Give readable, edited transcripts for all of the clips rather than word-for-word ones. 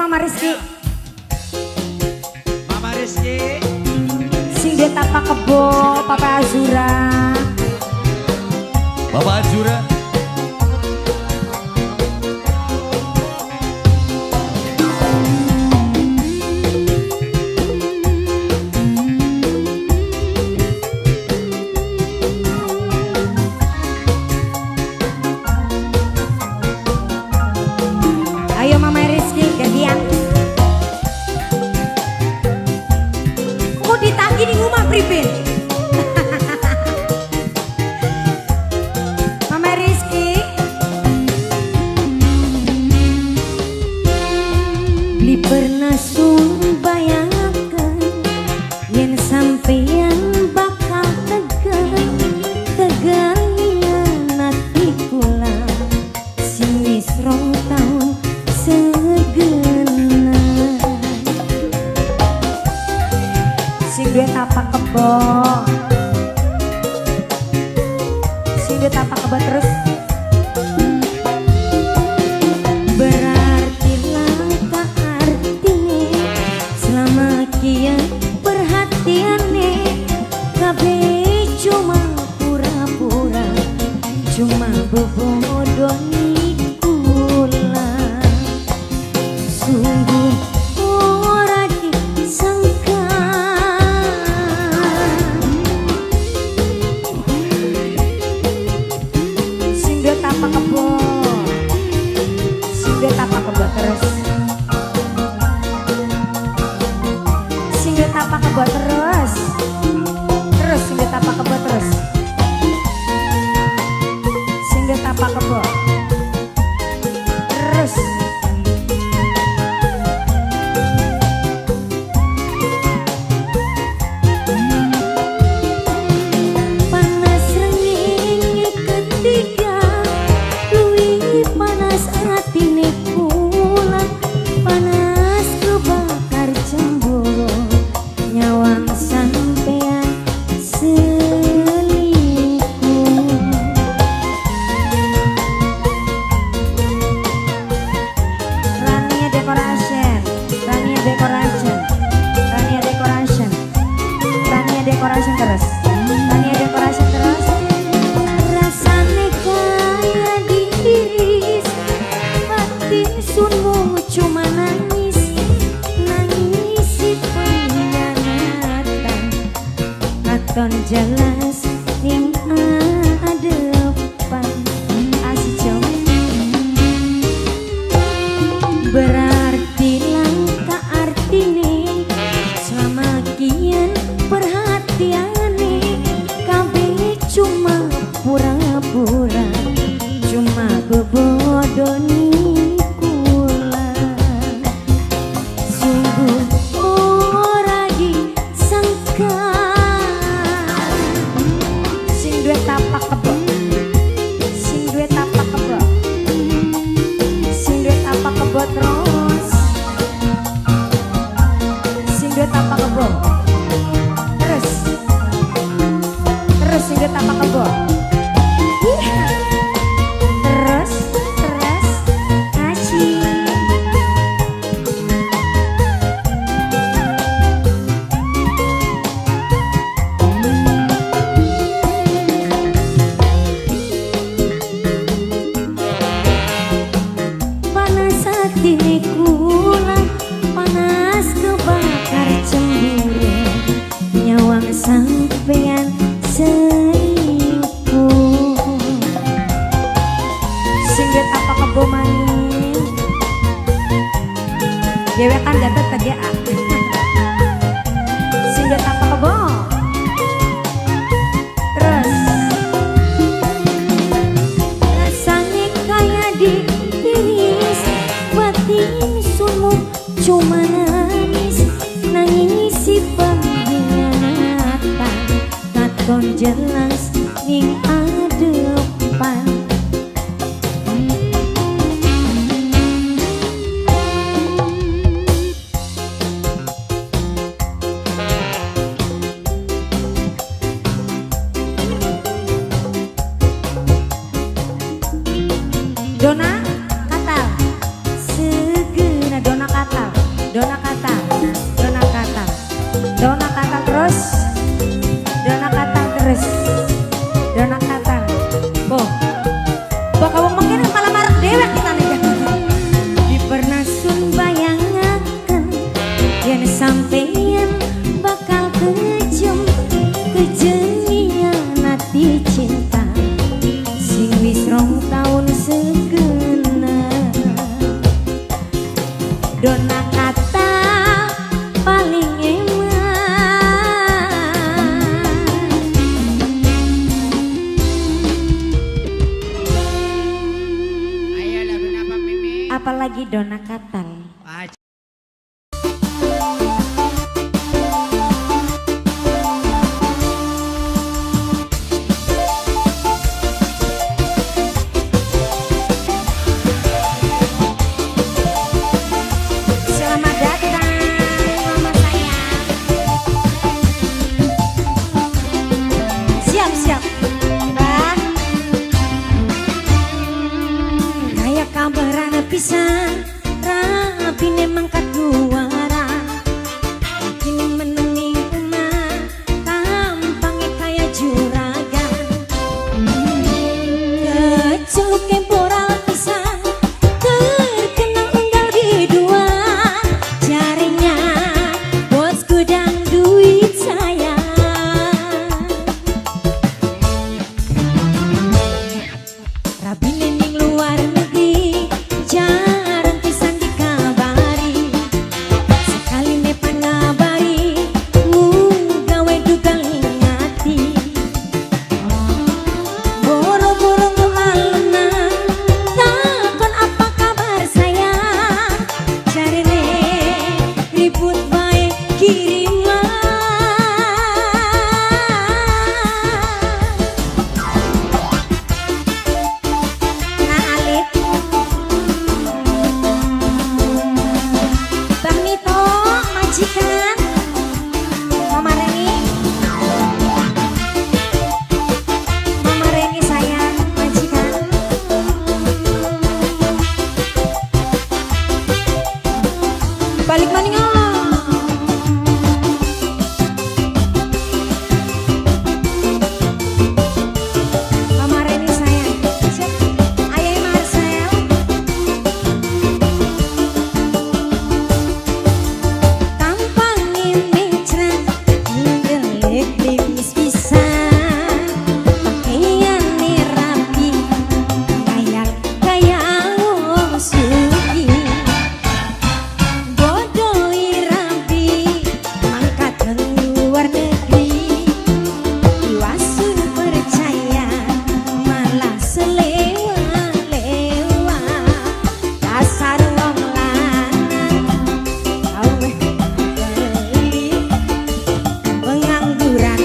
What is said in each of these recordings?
Mama Rizky. Mama Rizky. Sing dia tapak kebo, Papa Azura. Bapak Azura. Ayo Mama Rizky, gantian. Mau ditagi di rumah pripin. Mama Rizky. Beli pernah sun bayangkan yen sampeyan bakal tegal nanti kula sing wis rong taun segena sing duwe tapak kebo terus berarti langka artinya selama kian perhatiannya kabeh cuma pura-pura cuma bebodoni kula sungguh ora disangka sing dia tapak kebo terus sing dia tapak kebo terus sing dia tapak kebo terus sing dia tapak kebo terus panas renging ketiga luwih panas atine kula panas kebakar cemburu nyawang sampean selingkuh Rania Decoration terus rasane kaya diiris batin sunmu cuma nangis si pengkhianatan katon jelas ning adepan asjo berarti langka artine selama kian perhatiane kabeh cuma pura-pura cuma bebodoni kula sungguh ora disangka sing duwe tapak kebo terus sing duwe tapak kebo terus sing duwe tapak kebo terus kasih panas hati kula panas kebakar cemburu nyawang sampean selingkuh sing dia tapak kebo maning dewe kan dapat TGA sing dia tapak kebo terus rasanya kaya diiris batin sunmu cuma nangis si pengkhianatan katon jelas ning adepan Dona kata, dona kata, dona kata terus, dona kata terus, dona kata. Boh, boh kamu mungkin malah marah dewek kita nih. Di pernah sun bayangakan, yang sampeyan bakal kejum kejenian hati cinta, sing wis rong taun segena. Dona kata paling eman. Ayo lagu apa Mimi? Apalagi dona kata. Ah, Selamat datang mama sayang. Siap-siap Mbak. Kayak kabaran pisan rapi nemang kaduara, kini menengi umah tampangnya kayak juragan. Keceluk kemporal pisan terkenal enggal di dua, jarinya bosku dan duit saya. Rabi nening luar negeri jarang pisan dikabari, sekali nepan ngabari gawe dugang ingati. Boro-boro ngealena takon apa kabar sayang, jarine ribut bae kiriman. Nah Alif Bang Mito majikan Mama Reni, Mama Reni sayang majikan. Balik maning Mama Reni sayang. Siap. Ayah Marcel. Tampangnya mecret, ngedelek tipis pisan, pakaiannya rapi, kayak wong sugih. Bodoi rapi, mangkat ke luar negeri, iwasun percaya malah selewa-lewa. Dasar wong lanang aweh beli, pengangguran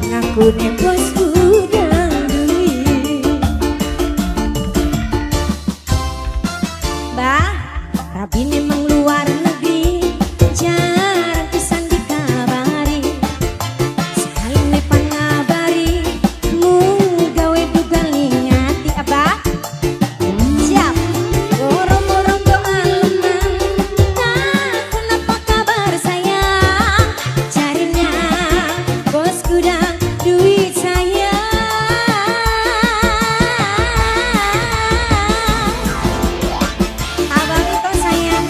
ngakune bosku dan duit. Mbah, Rabi memang luar negeri jarang pisan dikabari, sekali nepan ngabari gawe dugang ingati. Abah siap. Boro-boro doaleman takon apa kabar sayang, carinya bosku dan duit saya. Abang itu sayang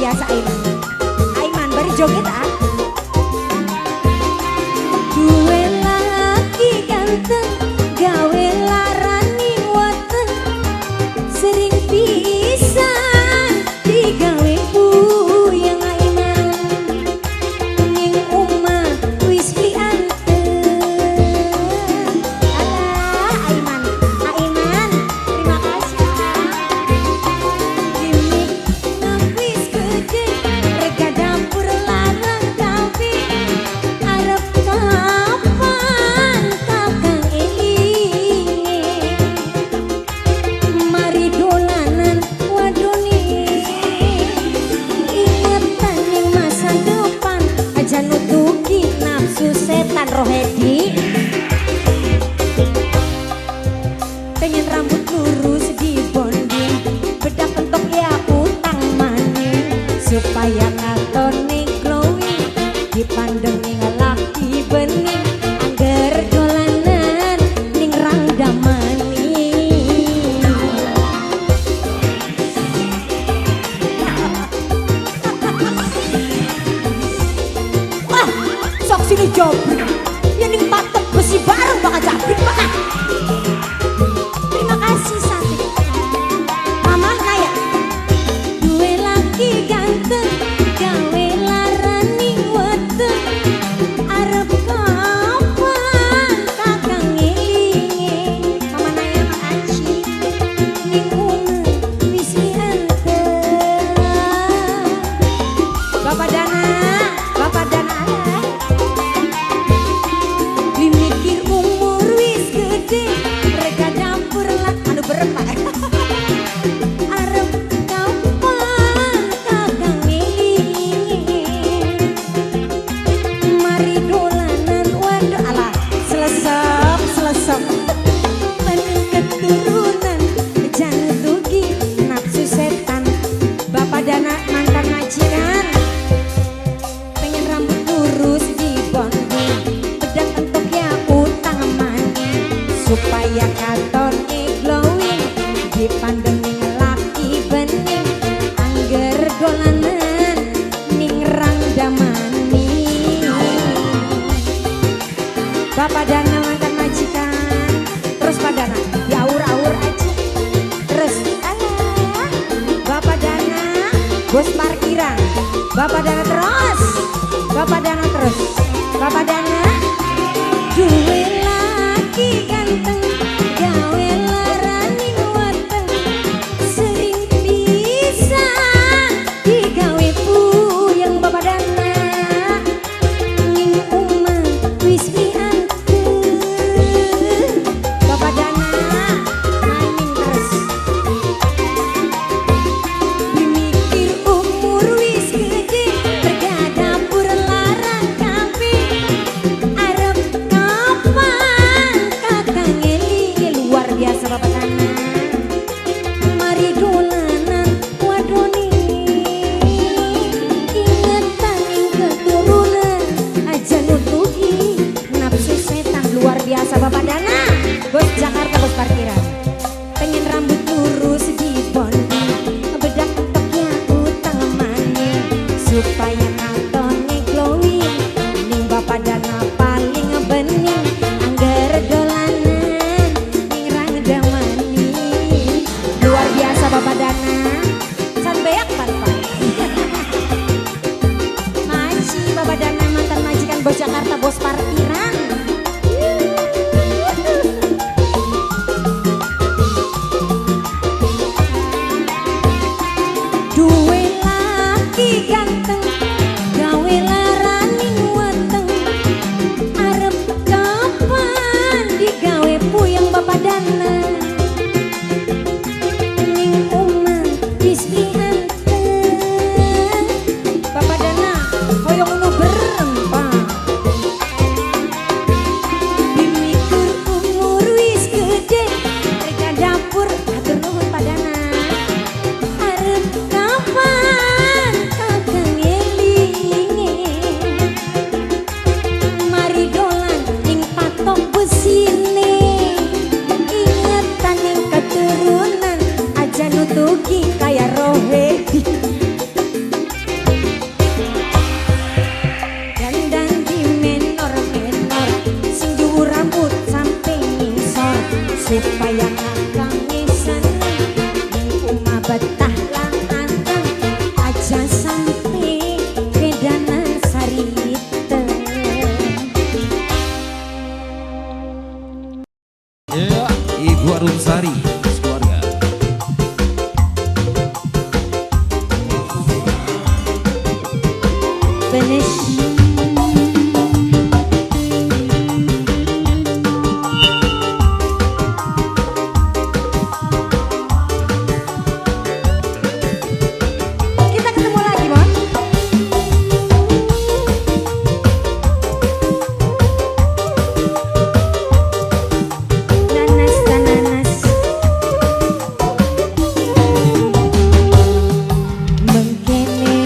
biasa Aiman. Aiman bari joget ah. Duwe laki ganteng gawe larani weteng sering pisan digawe puyeng Aiman ning omah wis dianteng. Alah Aiman, Aiman terima kasih gimik ngapis gede rega dapur larang kafe arep kapan kakang elinge mari dolanan wadone ingetan yang masa depan aja nutuki nafsu setan rohedi pengen rambut lurus di bonding bedak pentok ya utang maning supaya katone glowing dipandang ning laki bening angger dolanan ning rangdamani. Wah sok sini jobrik ya ning patok besi bareng bakal jabrik bakal. Terima kasih Santi. Mama Naya. Duwe laki ganteng gawe larani weteng arep kapan kakang ngelinge. Mama Naya makasih. Ning umur wis dianteng. Bapak Dana alah. Dimikir umur wis gede rega dapur lah anu berempat arep kapan kakang ngelinge mari dolanan waduh alah selesep pengen keturunan jangan rugi nafsu setan. Bapak Dana mantan majikan pengen rambut lurus di bonding bedak entok ya utang maning supaya katone glowing dipandang ning laki bening angger dolanan ning rangdamani. Bapak Dana mantan majikan terus Pak Dana diaur-aur aja terus alah Bapak Dana bos parkiran Bapak Dana terus Bapak Dana terus Bapak Dana duwe laki ganteng gawe larani weteng sering pisan digawe puyeng Bapak Dana ning omah wis dianteng. Bapak Dana mainin terus dimikir umur wis gede rega dapur larang kafe arep kapan kakang ngelinge. Luar biasa Bapak Dana mari dolanan wadone ingetan ing keturunan aja nutuki nafsu setan. Luar biasa Bapak Dana bos Jakarta bos parkiran pengen rambut lurus di bonding bedak entoknya utang maning supaya katone glowing ning Bapak Dana paling bening angger dolanan ning rangdamani. Luar biasa Bapak Dana san beak pan-pan. Masih Bapak Dana mantan majikan bos Jakarta bos parkiran. Duwe laki ganteng finish. Kita ketemu lagi, Mon. Nanas, nanas. Mengkene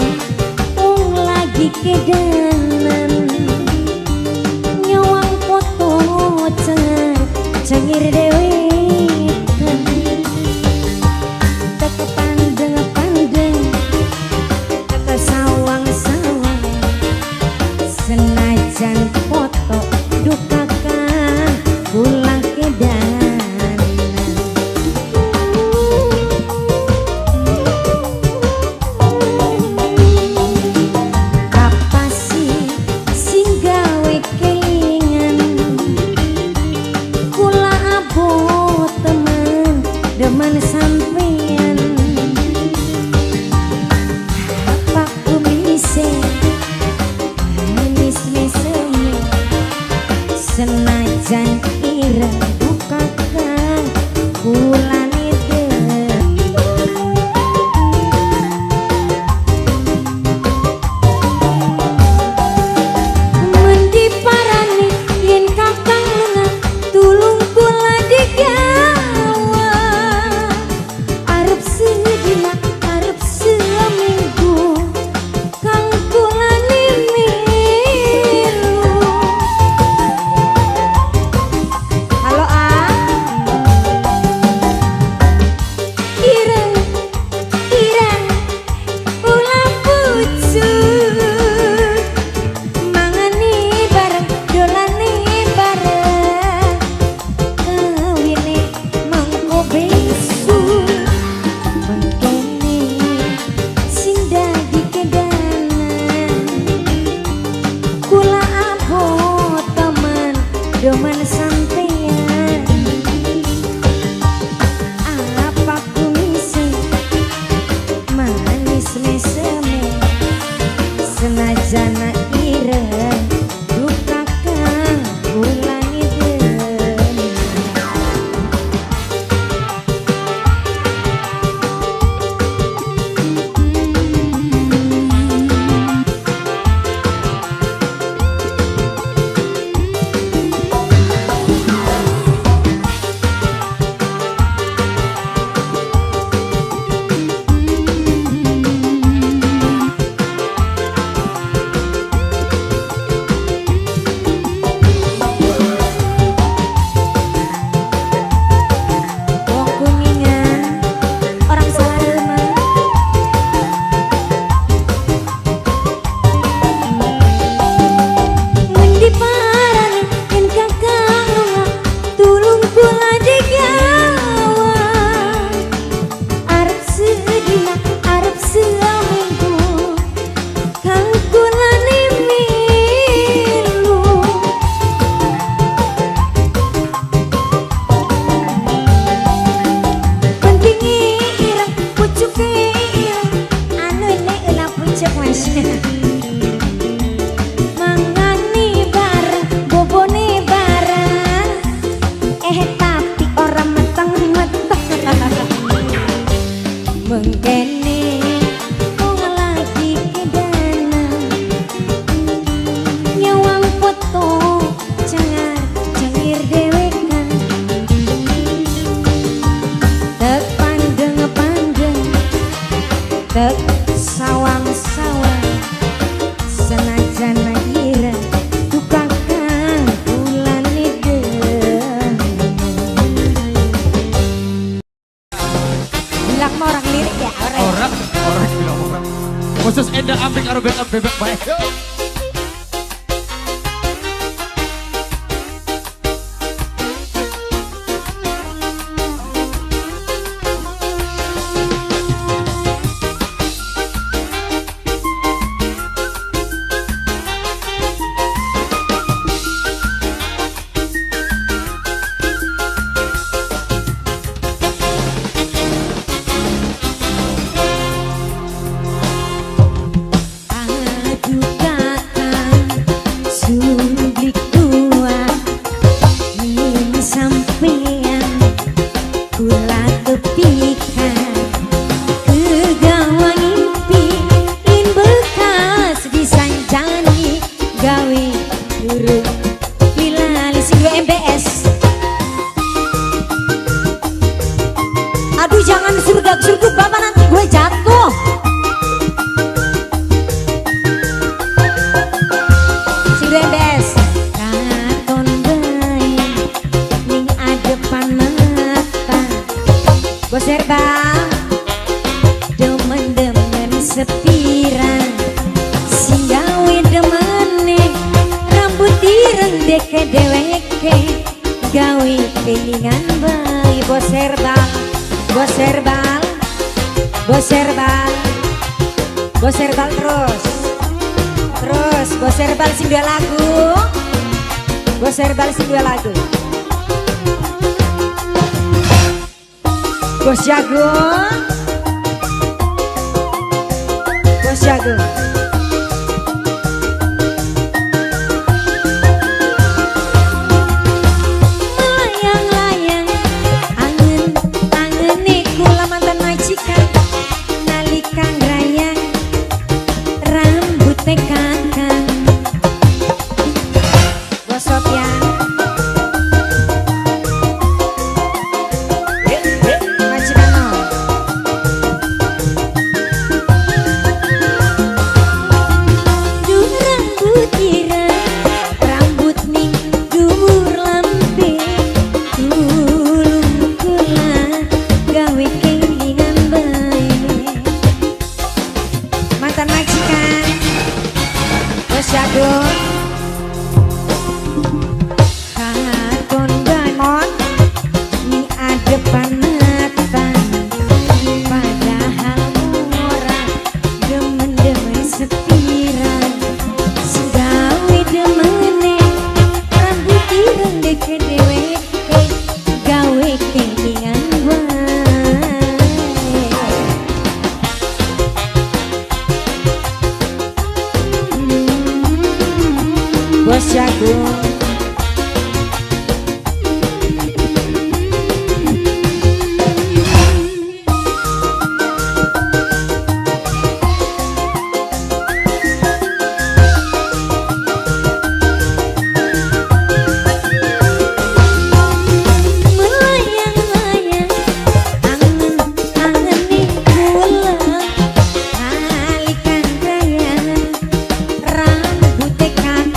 wong lagi kedanan nyawang foto cengir dewe teke pandeng-pandeng teke sawang-sawang senajan foto dukakan pulang kedanan. Apa sih sing gawe kelingan kula abot temen demen sampeyan apa kumise mis-miseme senajan ireng bukakan kula Mendi parani yen kakang lenga tulung kula digawa arep sedina arep seminggu kang kula nimilu. Halo ireng ireng ulah pucuk mangani bareng dolani bareng kawine mangko besok mengkene sing dadi kedanan kula abot temen demen sampeyan apa kumise manis meseme senajan ireng dukakan ulangi deui. Wong Kuningan orang salah rumah Mendi parani yen kakang lunga tulung kula digawa arep sedina arep seminggu kang kula nimilu. Pentingi ireng pucuke ireng anu nek ulah pucuk Mas. Mangani bareng bobone bareng tapi ora meteng-meteng. Mengkene wong lagi kedanan nyawang foto cengir dewekan tek pandeng-pandeng tek sawang-sawang senajan ireng dukakan bulan deui. Bilang mau orang lirik ya orang. Orang bilang orang. Khusus Enda Ambing karo backup bebek baik. Aduh sepiran sing gawe demene rambut ireng deke deweke gawe kelingan bae bos herbal bos herbal bos herbal bos herbal terus bos herbal sing dua lagu bos herbal sing dua lagu bos jagung bos jagung melayang-layang angen-angene kula mantan majikan nalika ngrayang rambut kakang bos Sofyan majikano duh rambut ireng rambut ning dhuwur lambe tulung kula gawe kelingan bae mantan majikan bos jagung katon diamond ni adepan mata padahal ora demen-demen sepiran segawe demene rambut ireng deke deweke gawe kelingan bae bos jagung melayang-layang angen-angene kula nalika grayang rambut kakang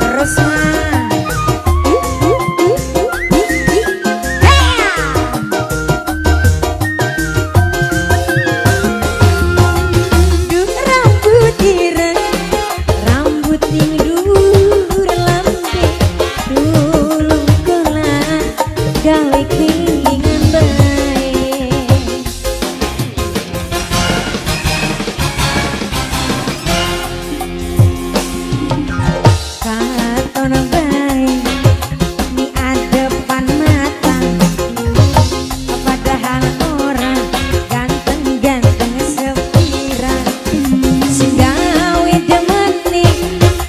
terus duh rambut ireng rambut ning dhuwur lambe tulung kula gawe kelingan bae katon bae ni adepan mata padahal ora ganteng-ganteng sepiran sing gawe demene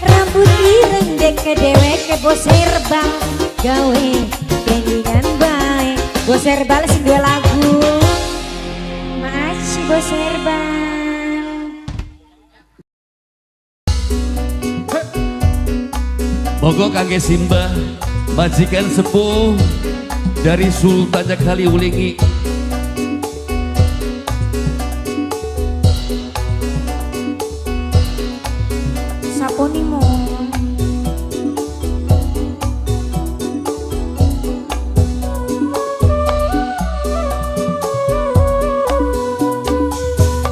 rambut ireng deke deweke bos herbal gawe kelingan bae bos herbal sing dua lagu masih bos herbal Monggo kangge Simbah majikan sepuh dari Sultannya Kaliulingi. saponimo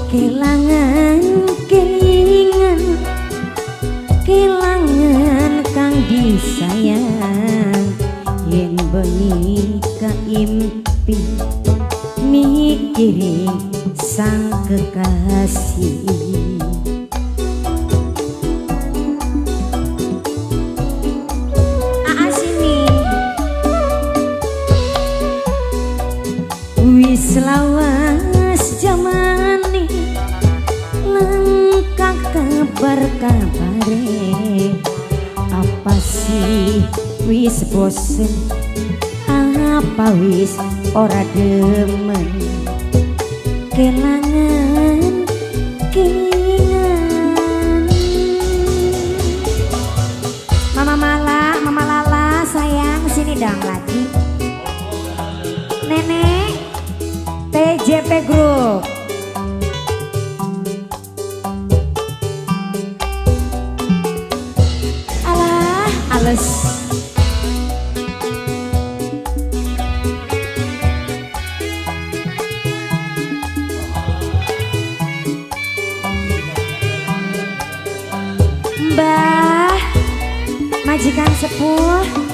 kelangan kelingan kelangan kang disayang yen bengi kaimpi mikiri sang kekasih sini wis lawas jamane langkah kabar-kabare apa sih wis bosen apa wis ora demen kelangan kelingan Mama Lala sayang sini dong lagi Nenek TJP Group alah ales Mbah majikan sepuh.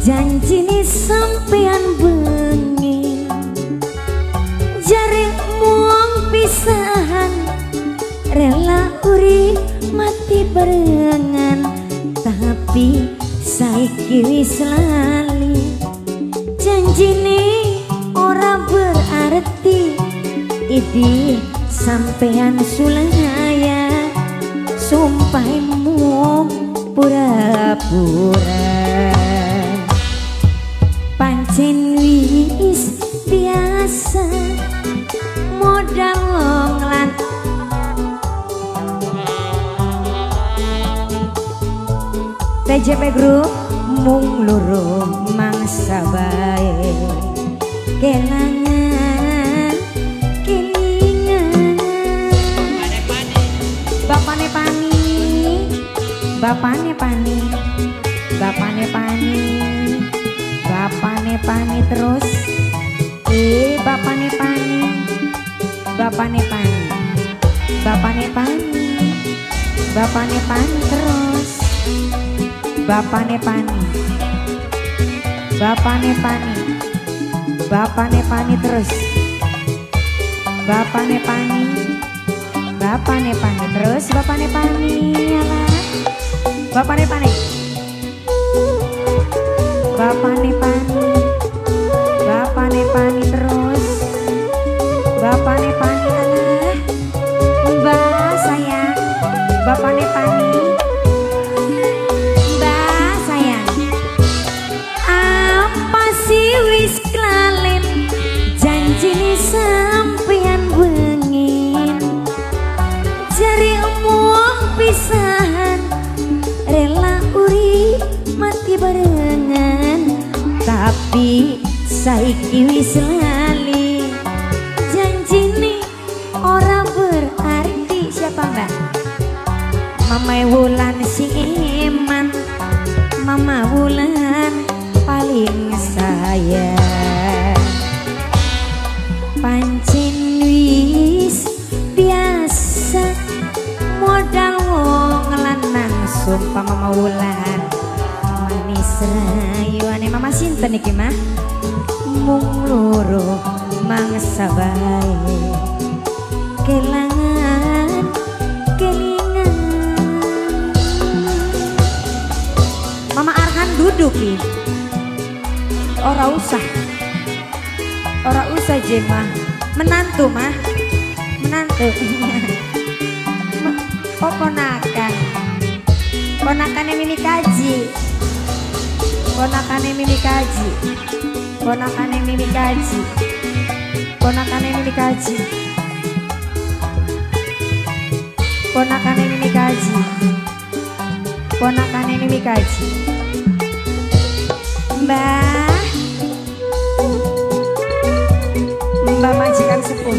Janjine sampean bengi jare muang pisahan rela urip mati barengan tapi saiki wis lali janjine ora berarti idi sampean sulaya sumpahmu pura-pura pancen wis biasa modal wong lan TJP Group mung loro mangsa bae kelangan kelingan Bapane Pani, bapane Pani, bapane Pani, bapane Pani terus. Bapane Pani, bapane Pani, bapane Pani, bapane Pani terus. Bapane Pani, bapane Pani, bapane Pani terus. Bapane Pani, bapane Pani terus. Bapane Pani, alah. Bapane Pani, bapane Pani, bapane Pani terus. Bapane Pani, alah. Mbak sayang, bapane Pani. Mbak sayang, apa sih wis kelalen janjine sampean bengin jari muang pisahan rela urip mati barengan tapi saiki wis lali janjine ora berarti. Siapa mbak? Mama Wulan si Iman, Mama Wulan paling sayang. Pancen wis biasa Modal wong lanang sumpah Mama Wulan manis rayuane. Mama sinten iki mah? Mung loro mangsa bae kelangan kelingan. Mama Arhan duduk nih. Ora usah Jema. Menantu mah, menantu. Oh ponakan, ponakannya Mimi Kaji, ponakannya Mimi Kaji, ponakannya Mimi Kaji, ponakannya Mimi Kaji, ponakannya Mimi Kaji, ponakannya Mimi Kaji. Mbak majikan sepuh.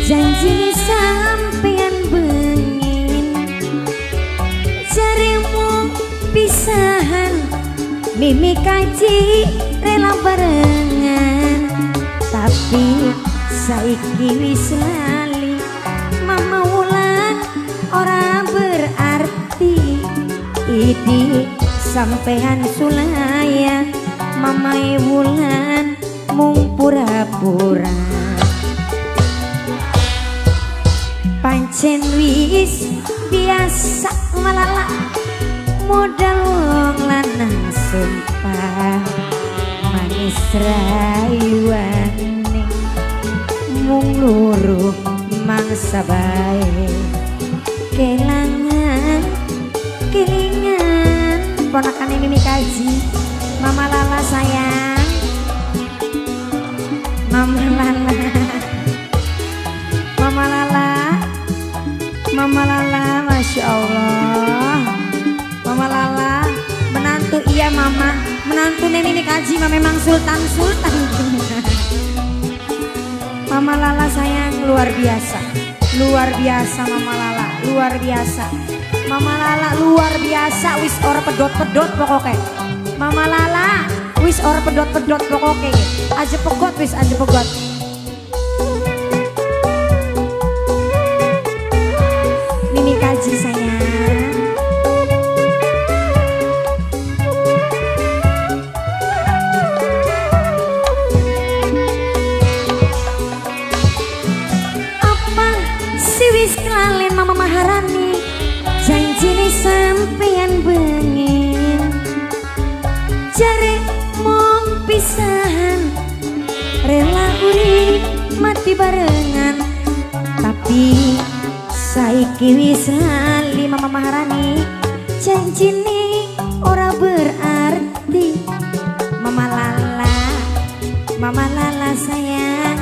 janji sampean bengin jaremu pisahan Mimi Kaji rela barengan tapi saiki wis lali Mama Wulan ora berarti idi sampean sulaya Mama Wulan mung pura-pura pancen wis biasa malala modal wong lanang sumpah manis rayuane mung loro mangsa bae kelangan kelingan ponakane Mimi Kaji Mama Lala sayang Mama Lala Iya mama, menantu Mimi Kaji mah memang sultan-sultan. Mama Lala sayang luar biasa. Luar biasa Mama Lala, luar biasa. Mama Lala luar biasa, wis ora pedot-pedot pokoknya. Mama Lala wis ora pedot-pedot pokoknya. Aja pegot wis aja pegot. Mimi Kaji sayang. Apa si wis kenalin Mama Maharani, janji nih sampeyan bengi jare mong pisahan, rela urip mati barengan, tapi saiki wis lali Mama Maharani, janji nih ora berarti. Mama Lala sayang,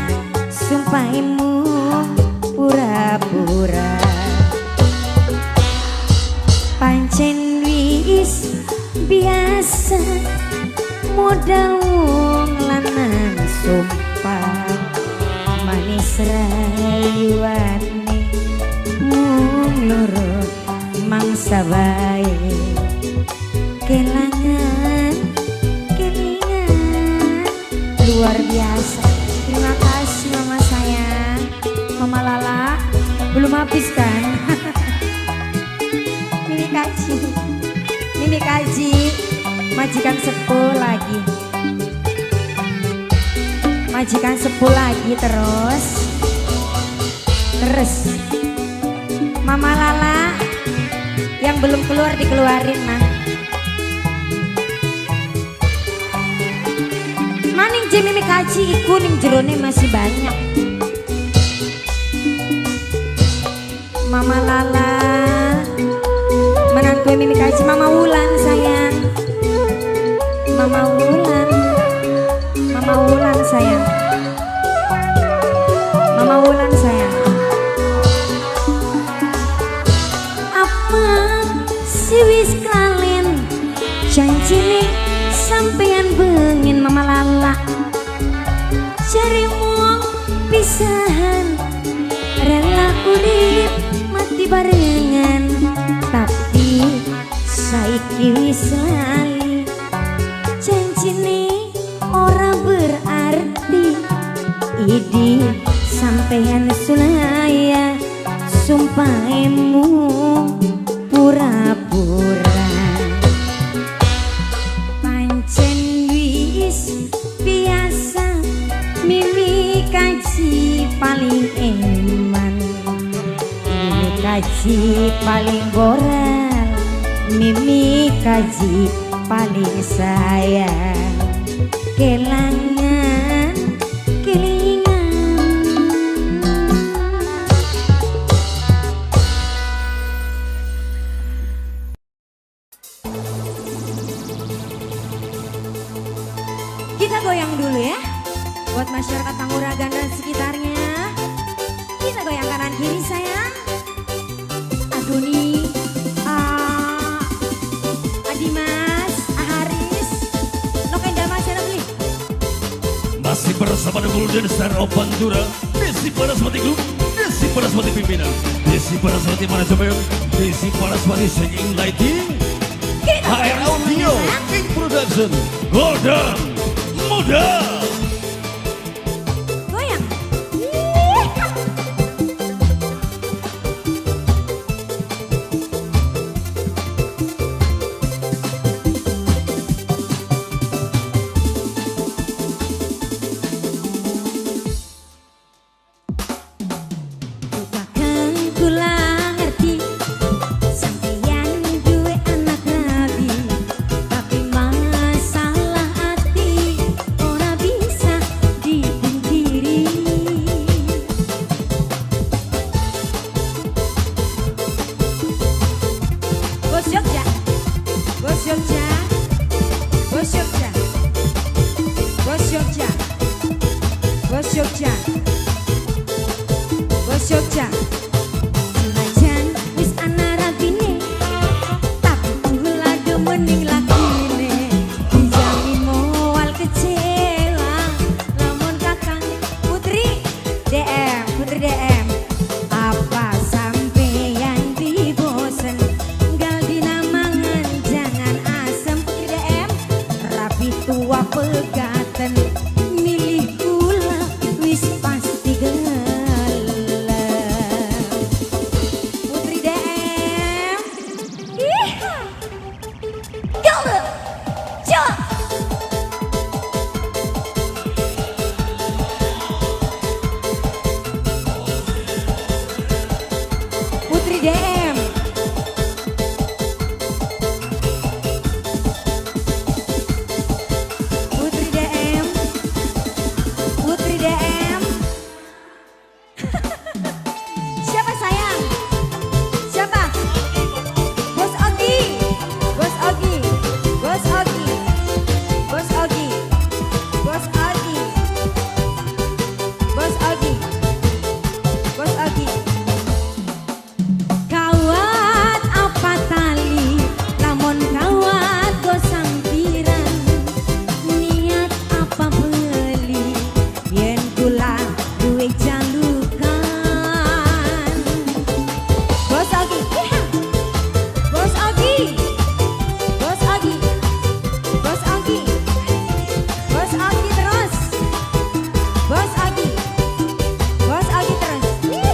sumpahmu pura-pura. Pancen wis biasa modal wong lanang sumpah, manis rayuane mung loro mangsa bae, kelangan kelingan luar biasa. Terima kasih Mama sayang. Mama Lala belum habis kan? Mimi Kaji majikan sepuh lagi, majikan sepuh lagi terus. Mama Lala yang belum keluar dikeluarin nah. Maning je Mimi Kaji iku ning jerone masih banyak. Mama Lala menantu Mimi Kaji, Mama Wulan sayang. Mama Wulan sayang. Mama Wulan sayang. Apa si wis kalian janji nih sampeyan bengin Mama Lala, cari wong pisahan, rela urip mati barengan, tapi saiki wis lali, janjine ora berarti. Idi sampeyan sulaya, sumpahmu pura-pura. Pancen wis biasa Mimi Kaji paling eman, Mimi Kaji paling moral, Mimi Kaji paling sayang, kelangan kelingan. Kita goyang dulu ya, buat masyarakat Panguragan dan sekitarnya. Kita goyang kanan kiri sayang. Aduh nih, Adimas, Haris, Nokenda Mas ya beli. Masih bersama The Golden Star of Pantura, Desi Paraswati Group, Desi Paraswati Pimpinan, Desi Paraswati Manajemen, Desi Paraswati Singing Lighting, HR Audio, King Production, Golden Muda. Goyang. Bukan kula ngerti sampeyan duwe anak rabi, tapi masalah hati ora bisa dipungkiri. Bos Jogja, Bos Jogja, Bos Jogja, Bos Jogja, Bos Jogja, Bos Jogja. Senajan wis ana rabine, tapi kula demening lakine. tua pegatan milih kula wis pasti gelem. Putri DM iha gelem cok. Putri DM Putri DM Putri DM siapa sayang? Siapa? Bos Ogi Bos Ogi Bos Ogi Bos Ogi Bos Ogi Bos Ogi Bos Ogi. Kawat apa tali lamun kawat gosang pirang niat apa beli yen kula duwe jalukan. Bos Ogi iya. Bos Ogi Bos Ogi Bos Ogi Bos Ogi terus Bos Ogi Bos Ogi terus iya.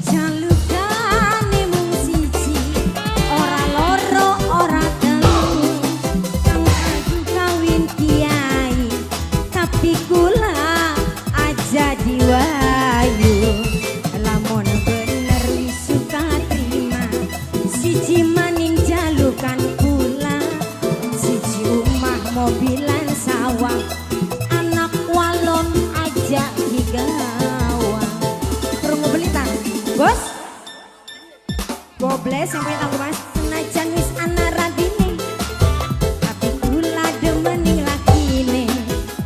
Jalukane mung siji, ora loro ora telu. Kang adu kawin kiai, tapi kula aja diwayu. Lamun bener wis suka terima, siji maning jalukan kula, siji omah mobilan sawah, anak walon aja digawang. Krungu belitan, bos. Gobles yang punya tanggung mas. Senajan wis ana radine, tapi kula demening lakine.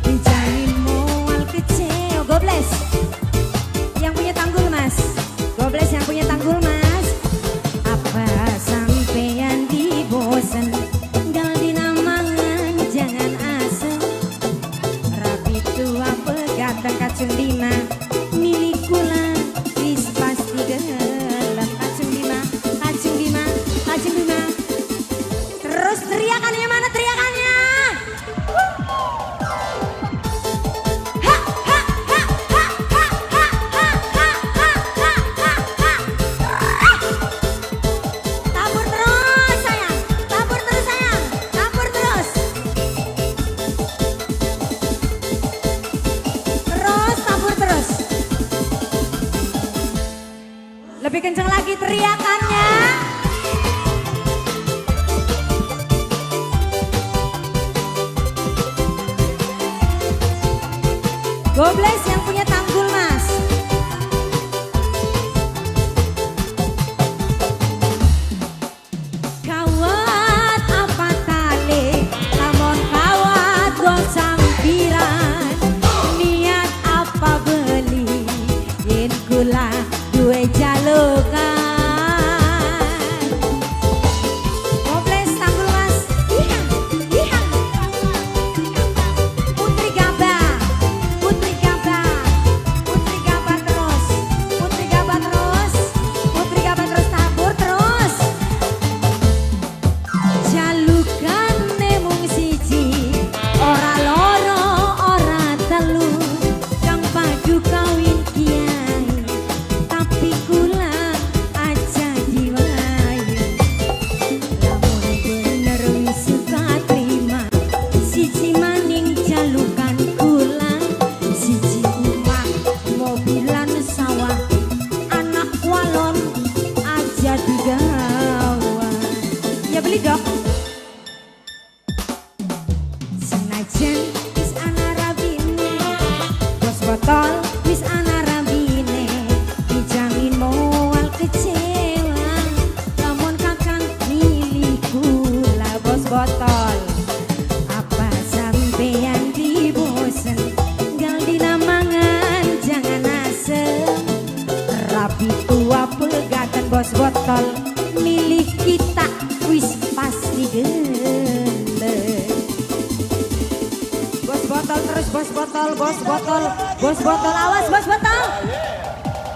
Dijalin moal kecewa. Gobles yang punya tanggul mas. Gobles yang punya tanggul mas. Apa sampean dibosen? Tinggal dinamangan jangan asem. Rapi tua pegatan kacung lima milik kula wis pasti gelem. Kacung lima kacung lima kacung lima. Terus teriakannya mana teriakannya? Ha, ha, ha, ha, ha, ha, ha, ha, ha, ha, ha, ha. Tabur terus sayang, tabur terus sayang, tabur terus. Terus tabur terus. Lebih kencang lagi teriakannya. Gobles yang punya tanggul mas. Kawat apa tali, lamun kawat gosang piran. Niat apa beli, yen kula duwe jalukan. Gobles tanggul mas. Iya, iya. Putri Gabah, Putri Gabah, Putri Gabah terus, Putri Gabah terus, Putri Gabah terus tabur terus. Jalukane mung siji, ora loro ora telu. Kang padu kawin kiai, tapi kula aja diwayu. Lamun bener wis suka terima, siji maning jalukan kula, siji omah mobilan sawah, anak walon aja digawang. Ya beli dok. Senajan wis ana rabine, bos botol wis ana rabine, dijamin moal kecewa. Lamun kakang milih kula bos botol. Apa sampean dibosen? Tinggal dinamangan jangan asem. Rapi tua pegatan bos botol, milih kita wis pasti gelem. Bos botol terus bos botol, bos botol, bos botol awas bos botol.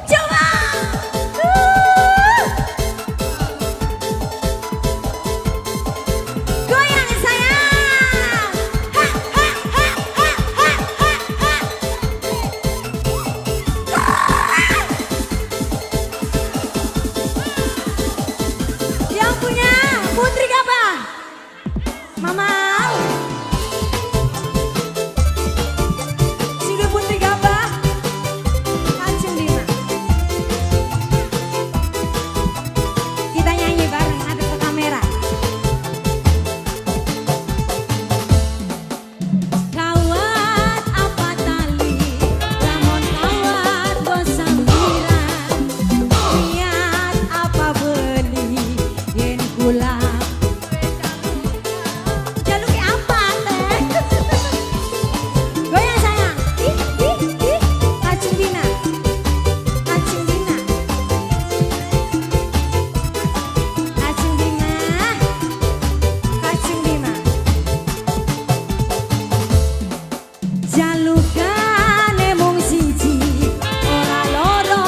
Coba. Goyang. Mama Sudah putri gabah Acung Lima. Kita nyanyi bareng, ada ke kamera. Kawat apa tali, lamun kawat gosambiran, niat apa beli, yen kula jaluk apa teh? Goyang sayang, ih, Acung Dina, Acung Dina, Acung Dina, Acung Dina. Jalukane mung siji, ora loro,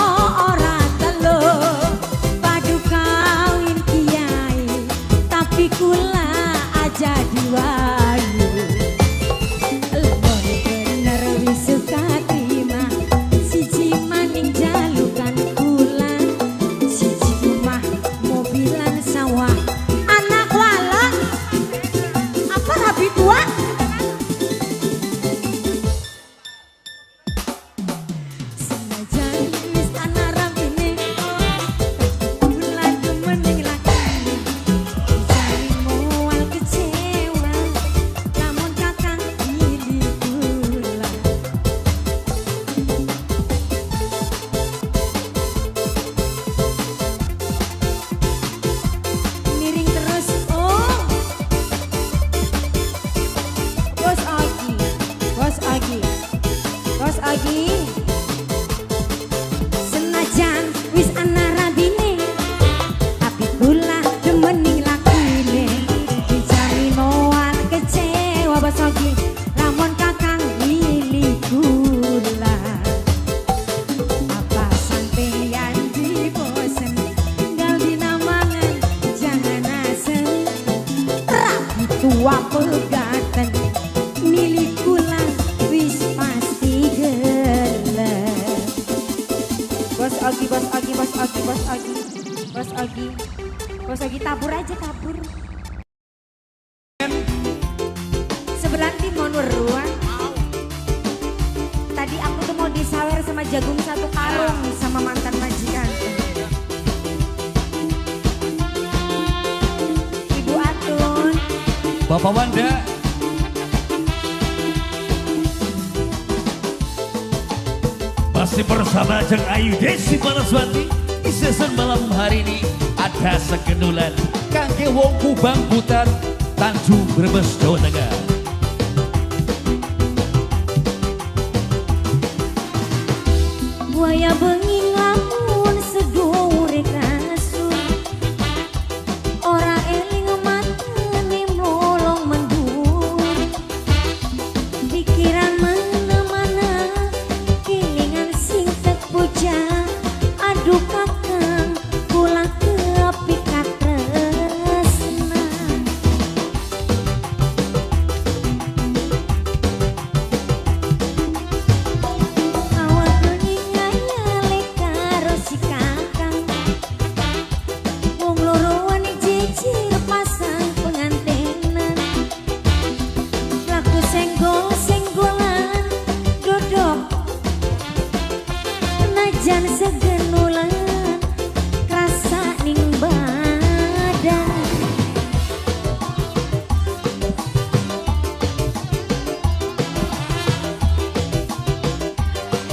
ora telu, padu kawin kiai, tapi kula aja diwayu. Lemon bener wis suka terima, siji maning jalukan kula, siji omah mobilan sawah, anak walon, apa rabi tua? Senajan wis ana rampine, kula demening lakine, dicari moal kecewa, lamun kakang pilih kula. Miring terus, oh Bos Agi, Bos Agi, Bos Agi. Senajan wis ana rabine, tapi kula demening lakine, dicari moal kecewa Bos Agi, lamun kakang milih kula. Apa sampeyan dibosen, tinggal dinamangan jangan asem, rapi tua pegatan, milih kula wis pasti gelap. Bos Agi, Bos Agi, Bos Agi, Bos Agi, Bos Agi, Bos Agi, tabur aja tabur. Sebelah timon weruan. Tadi aku tuh mau disawer sama jagung satu karung sama mantan majikan. Ibu Atun, Bapak Wanda, masih bersama Jeng Ayu Desi Paraswati. Di season malam hari ini ada segenulan kangge wong Kubang Putar, Tanjung Brebes, Jawa Tengah. buaya bengi lamun sedure kasur, ora eling matane molong mendur, pikiran mana-mana kelingan sing terpuja, aduh kakang kula kepikat tresna. Awal bengi ngayale karo si kakang, wong loroan jijik pasang pengantenan, laku senggol-senggolan dodok, najan segenulan rasa ning badan.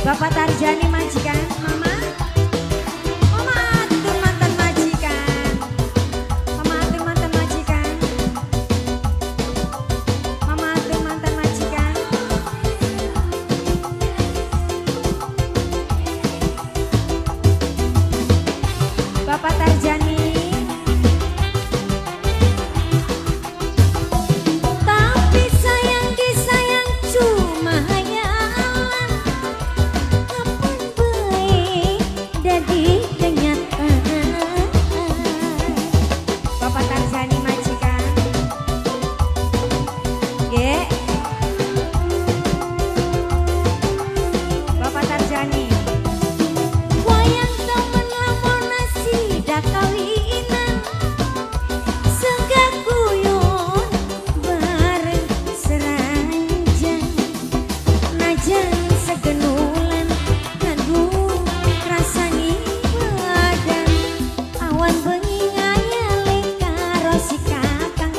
Bapak Tarjani majikan, Mama, Mama atur mantan majikan, Mama atur mantan majikan, Mama atur mantan majikan. Bapak Tarjani, tapi sayang disayang cuma hayalan, kapan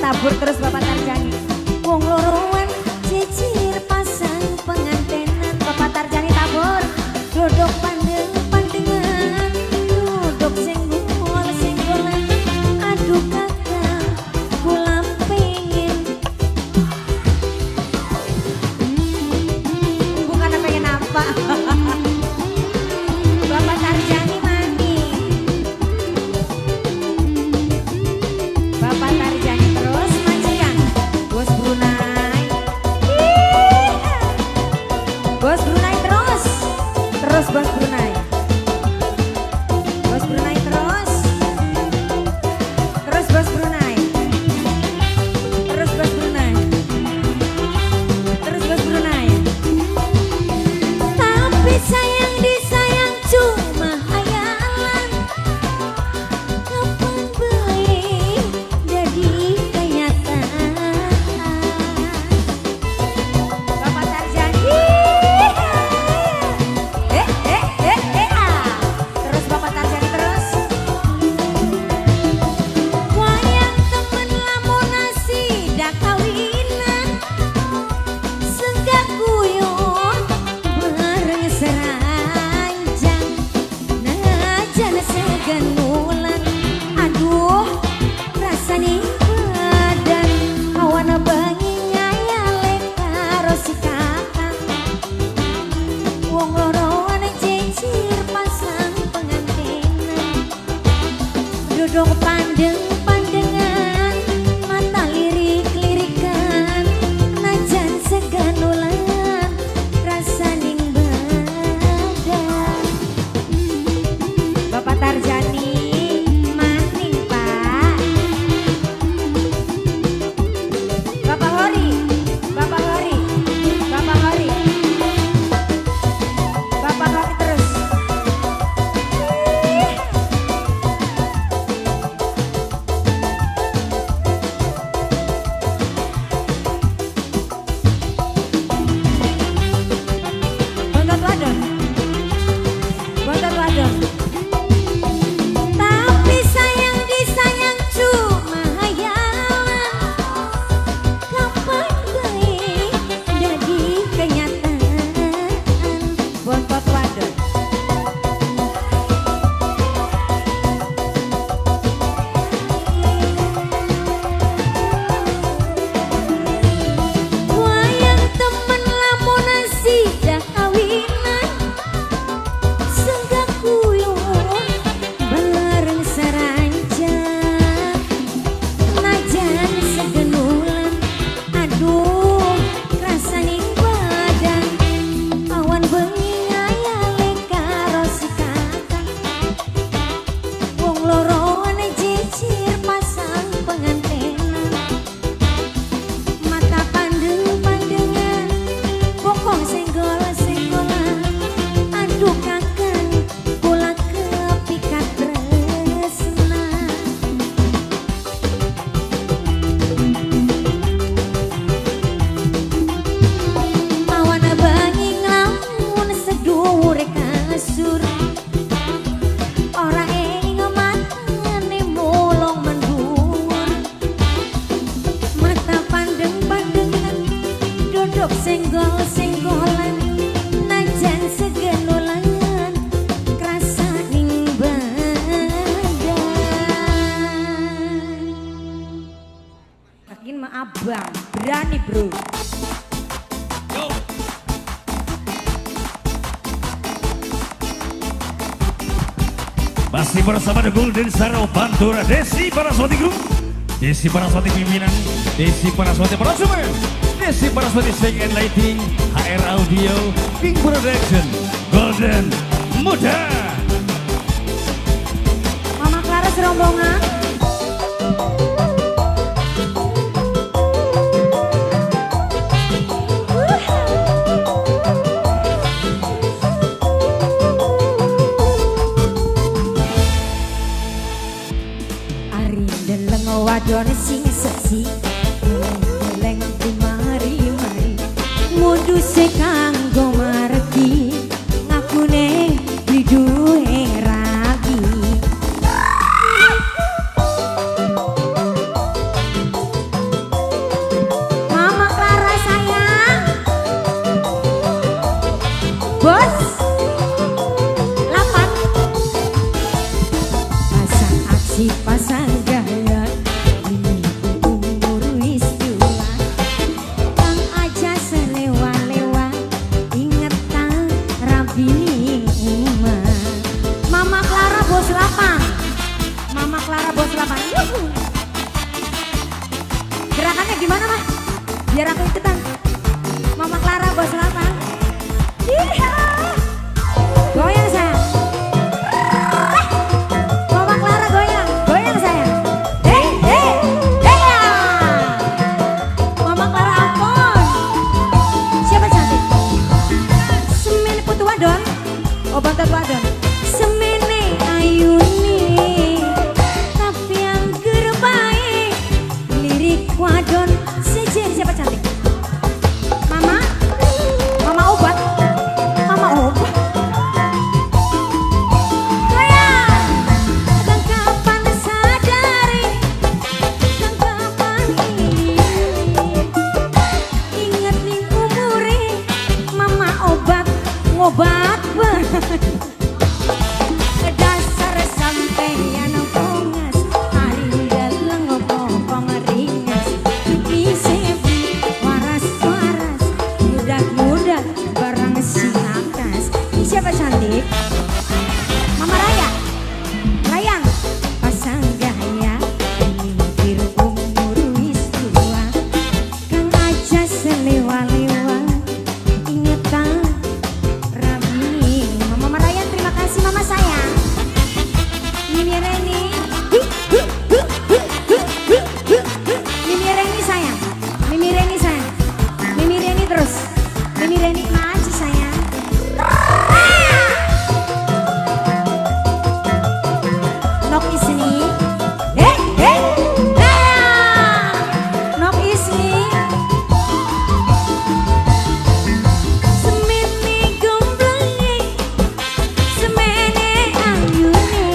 tabur terus Bapak Tarjani. Wong loroan cicir pasang pengantenan. Bapak Tarjani tabur. Duduk pandeng-pandengan, duduk senggol-senggolan. Aduh kakak, kula pengen. Bukan pengen apa. Bapak Tarjani mandi. Bapak Tarjani terus majikan. Bos Brunei. Bos Brunei terus. Terus Bos Brunei. Bos Brunei terus. Terus Bos Brunei. Terus Bos Brunei. Terus Bos Brunei. Tapi sayang disayang cuma hayalan. Kapan baik jadi kenyataan. Bapak Tarjani. Terus Bapak Tarjani terus. Wayang temen lamun asidak kawinan. Senggak guyon bareng seranjang. Najan segenulan. Aduh rasani badan. Awana bengi ngayale karo si kakak. Wong loroan cicir pasang pengantenan. Duduk pandeng-pandengan, mata lirik-lirikan. Najan seganulan, rasaning badan. Bapak Tarjani maning Pak. Bapak Hori, Bapak Hori, Bapak Hori. Bapak Hori terus. Bontot wadon. Bontot wadon. Tapi sayang disayang cuma hayalan. Kapan baik jadi kenyataan. Bontot wadon. Wayang temen lamun asidak kawinan. Senggak guyon bareng seranjang. Najan segenulan. Aduh rasaning badan. Awan bengi ngayale karo si kakak. Wong loroan cicir pasang pengantenan. Mata pandeng-pandengan, bokong senggol-senggolan. Aduh kakak, kula kepikat tresna. Awana bengi nglamun sedhuwure kasur. Ora ing matane mulung mendhuwur. Mata pandeng-pandengan, duduk senggol-senggolan. Najan segenulan, krasaning badan. Kakin mah abang, berani bro. Yo. Masih bersama The Golden Star of Pantura, Desi Paraswati Group, Desi Paraswati Pimpinan, Desi Paraswati Parasumen, Desi Paraswati Sound and Lighting, HR Audio, Pink Production, Golden Muda. Mama Clara serombongan. Ari deleng wadon sing seksi. Deleng di mari-mari. Moduse kanggo margi. Ngakune di duwe ragi. gimana mah? Biar aku ikutan. Mama Clara bos 8. Iya. Goyang sayang. Mama Clara goyang, goyang sayang. Hey. Mama Clara ampun. Siapa cantik? Semene putu wadon. Oh bantet wadon. Semene ayuni. Tapi yang gerbaik. Lirik wadon. Sejen siapa cantik? Mama obat. Mama obat. Goyang. Dan kapan sadari. Dan kapan ini. Ingat nih umure. Mama obat. Ngobat banget. Dasar sampeyan pongas. Hari dalang ngopong ringas. Sebi waras-waras. Mudah-mudah barang si akas. Ini siapa cantik? Mama Raya. Rayang. Pasang gaya. Mikir umur wis tua. Kang aja selewa-lewa. Ingetan Rabi. Mama Rayang terima kasih mama sayang. Mimi Reni. Mimi Reni sayang. Mimi Reni sayang. Mimi Reni terus. Mimi Reni maju sayang. Nok isni. Nok isni. Semene gomblenge. Semene ayune.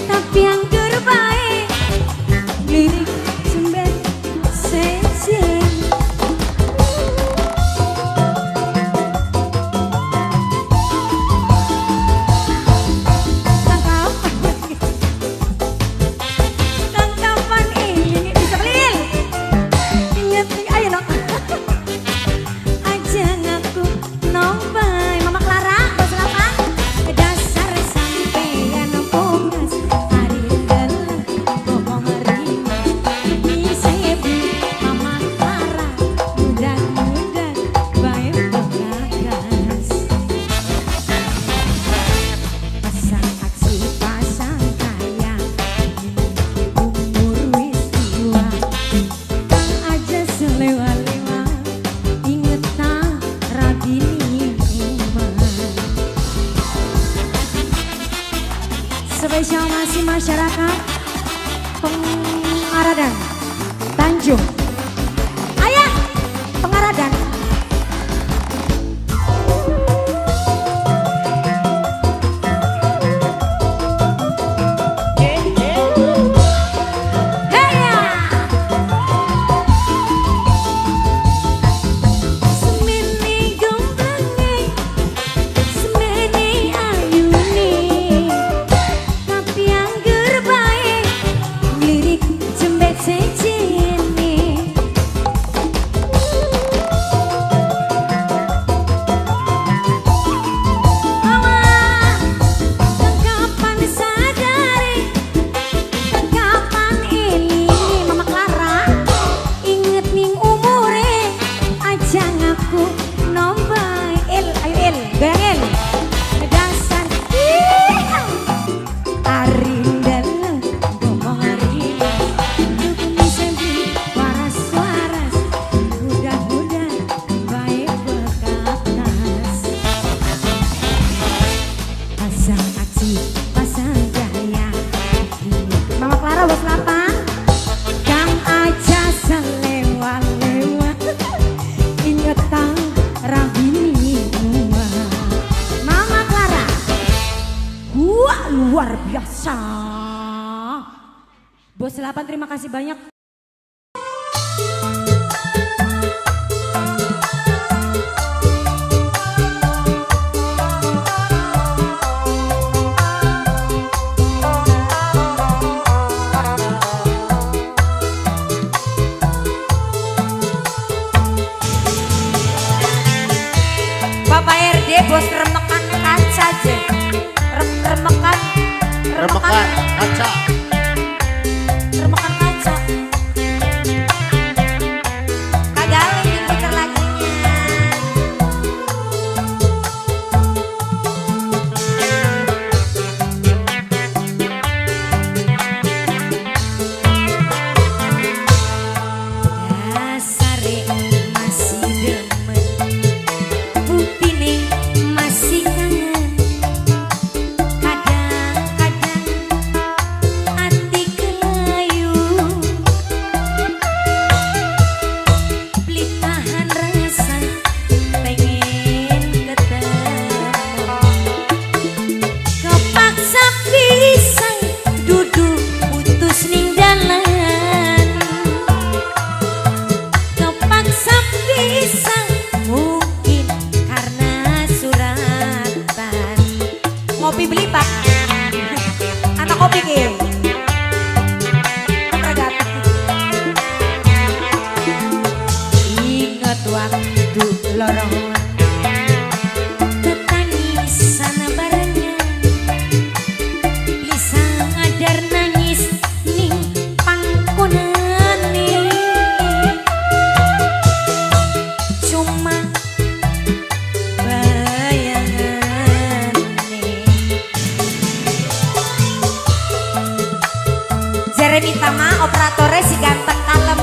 Tapi yang terbaik. Lirik sembet sejen. Tangkapan ini bisa pelil. Ingat nih, ayo nok. Ajang aku nombai. Mama Clara bos 8. Dasar sampeyan pongas. Hari dalang ngomong ringas. Sebi Mama Clara. Mudah-mudah baik pengagas. Pasang aksi pasang kaya. Umur wis tua. Kang aja selewa-lewa. Ingetan Rabini rumah. Spesial masih masyarakat Pengaradan Tanjung. Ayah Pengaradan. Heya. Semene gomblenge. Semene ayune. Tapi yang gerbaik. Lirik jembet sejene. Mama, kapan sadari. Kapan ini Mama Clara. Inget ning umure. Ajang aku nombai. Ayo goyang dasar. Arindalah ngomong ringas. Dukung sebi waras-waras. Mudah-mudah baik bekas. Pasang aksi, pasang gaya. Mama Clara bos 8. Kang aja selewa-lewa. Ingetan Rabini rumah. Mama Clara. Wah luar biasa. Bos 8 terima kasih banyak. Bapak RD bos remekan kaca aja. Remekan Remekan kaca. Remekan kaca. lorong tetangisan barengan bisa ngadar nangis ning pangkonane cuma bayangane Jeremy Tama operatornya si ganteng kalem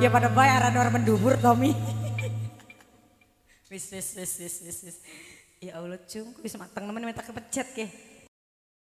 Ya pada bayaran orang mendubur Tommy. Wis. Ya Allah cung, wis mateng nemen minta kepecet ke.